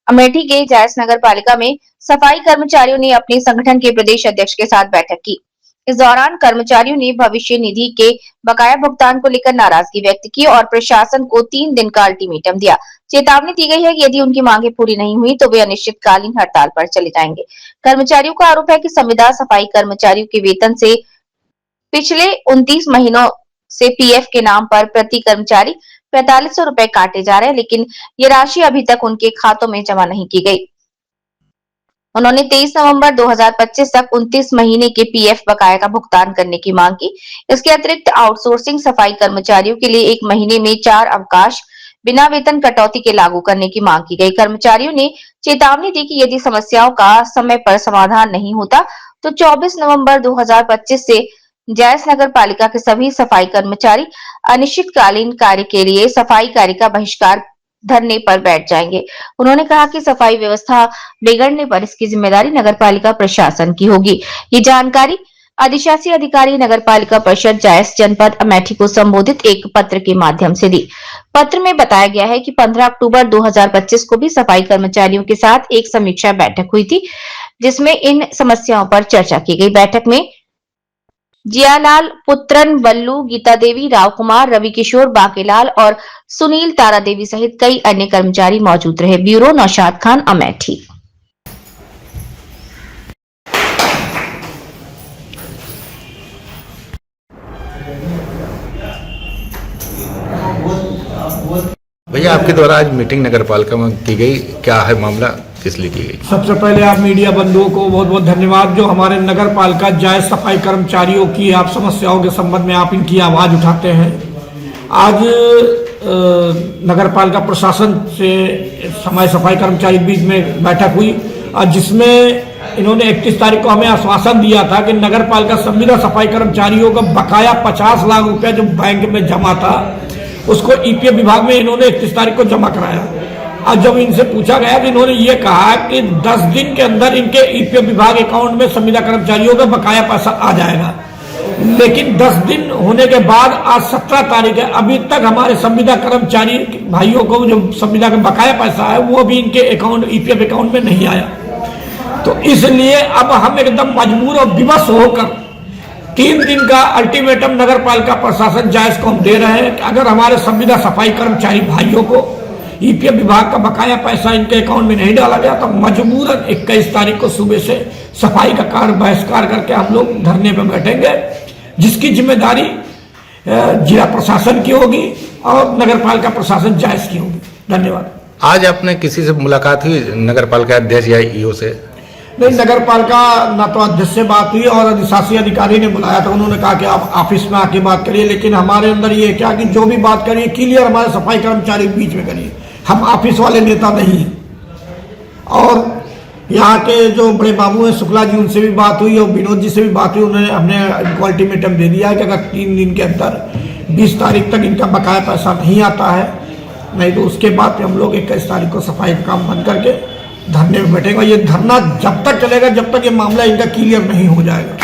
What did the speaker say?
अमेठी के जायस नगर पालिका में सफाई कर्मचारियों ने अपने संगठन के प्रदेश अध्यक्ष के साथ बैठक की। इस दौरान कर्मचारियों ने भविष्य निधि के बकाया भुगतान को लेकर नाराजगी व्यक्त की और प्रशासन को 3 दिन का अल्टीमेटम दिया। चेतावनी दी गई है कि यदि उनकी मांगे पूरी नहीं हुई तो वे अनिश्चितकालीन हड़ताल पर चले जाएंगे। कर्मचारियों का आरोप है कि संविदा सफाई कर्मचारियों के वेतन से पिछले 29 महीनों से पीएफ के नाम पर प्रति कर्मचारी 4500 रुपए काटे जा रहे हैं, लेकिन ये राशि अभी तक उनके खातों में जमा नहीं की गई। उन्होंने 23 नवंबर 2025 तक 29 महीने के पीएफ बकाया का भुगतान करने की मांग की। इसके अतिरिक्त आउटसोर्सिंग सफाई कर्मचारियों के लिए 1 महीने में 4 अवकाश बिना वेतन कटौती के लागू करने की मांग की गई। कर्मचारियों ने चेतावनी दी कि यदि समस्याओं का समय पर समाधान नहीं होता तो 24 नवंबर 2025 से जायस नगर पालिका के सभी सफाई कर्मचारी अनिश्चितकालीन कार्य के लिए सफाई कार्य का बहिष्कार धरने पर बैठ जाएंगे। उन्होंने कहा कि सफाई व्यवस्था बिगड़ने पर इसकी जिम्मेदारी नगर पालिका प्रशासन की होगी। ये जानकारी अधिशासी अधिकारी नगर पालिका परिषद जायस जनपद अमेठी को संबोधित एक पत्र के माध्यम से दी। पत्र में बताया गया है कि 15 अक्टूबर 2025 को भी सफाई कर्मचारियों के साथ एक समीक्षा बैठक हुई थी, जिसमें इन समस्याओं पर चर्चा की गई। बैठक में जियालाल, पुत्रन, बल्लू, गीता देवी, राव कुमार, रवि किशोर, बाकेलाल और सुनील तारा देवी सहित कई अन्य कर्मचारी मौजूद रहे। ब्यूरो नौशाद खान, अमेठी। भैया, आपके द्वारा आज मीटिंग नगर पालिका में की गई, क्या है मामला, किस लिए की गई? सबसे पहले आप मीडिया बंधुओं को बहुत बहुत धन्यवाद, जो हमारे नगर पालिका जायस सफाई कर्मचारियों की आप समस्याओं के संबंध में आप इनकी आवाज उठाते हैं। आज नगर पालिका प्रशासन से हमारे सफाई कर्मचारी बीच में बैठक हुई और जिसमें इन्होंने 31 तारीख को हमें आश्वासन दिया था कि नगर पालिका संविदा सफाई कर्मचारियों का बकाया 50 लाख रुपया जो बैंक में जमा था उसको ईपीएफ विभाग में इन्होंने 31 तारीख को जमा कराया। और जब इनसे पूछा गया तो इन्होंने ये कहा कि 10 दिन के अंदर इनके ईपीएफ विभाग अकाउंट में संविदा कर्मचारियों का बकाया पैसा आ जाएगा। लेकिन 10 दिन होने के बाद आज 17 तारीख है, अभी तक हमारे संविदा कर्मचारी भाइयों को जो संविदा का बकाया पैसा है वो भी इनके अकाउंट ईपीएफ अकाउंट में नहीं आया। तो इसलिए अब हम एकदम मजबूर और विवश होकर 3 दिन का अल्टीमेटम नगर पालिका प्रशासन जायस को हम दे रहे हैं कि अगर हमारे संविदा सफाई कर्मचारी भाइयों को ईपीएफ विभाग का बकाया पैसा इनके अकाउंट में नहीं डाला गया तो मजबूरन 21 तारीख को सुबह से सफाई का कार्य बहिष्कार करके हम लोग धरने पर बैठेंगे, जिसकी जिम्मेदारी जिला प्रशासन की होगी और नगर पालिका प्रशासन जायस की होगी। धन्यवाद। आज आपने किसी से मुलाकात हुई, नगर पालिका अध्यक्ष या ईओ से? नहीं, नगर पालिका ना तो अध्यक्ष से बात हुई और अधिशासी अधिकारी ने बुलाया था, उन्होंने कहा कि आप ऑफिस में आके बात करिए, लेकिन हमारे अंदर ये क्या कि जो भी बात करिए क्लियर हमारे सफाई कर्मचारी के बीच में करिए, हम ऑफिस वाले नेता नहीं हैं। और यहाँ के जो बड़े बाबू हैं शुक्ला जी, उनसे भी बात हुई और विनोद जी से भी बात हुई, उन्होंने हमने अल्टीमेटम दे दिया है कि अगर 3 दिन के अंदर 20 तारीख तक इनका बकाया पैसा नहीं आता है, नहीं तो उसके बाद हम लोग 21 तारीख को सफाई का काम बंद करके धरने में बैठेगा। ये धरना जब तक चलेगा जब तक ये मामला इनका क्लियर नहीं हो जाएगा।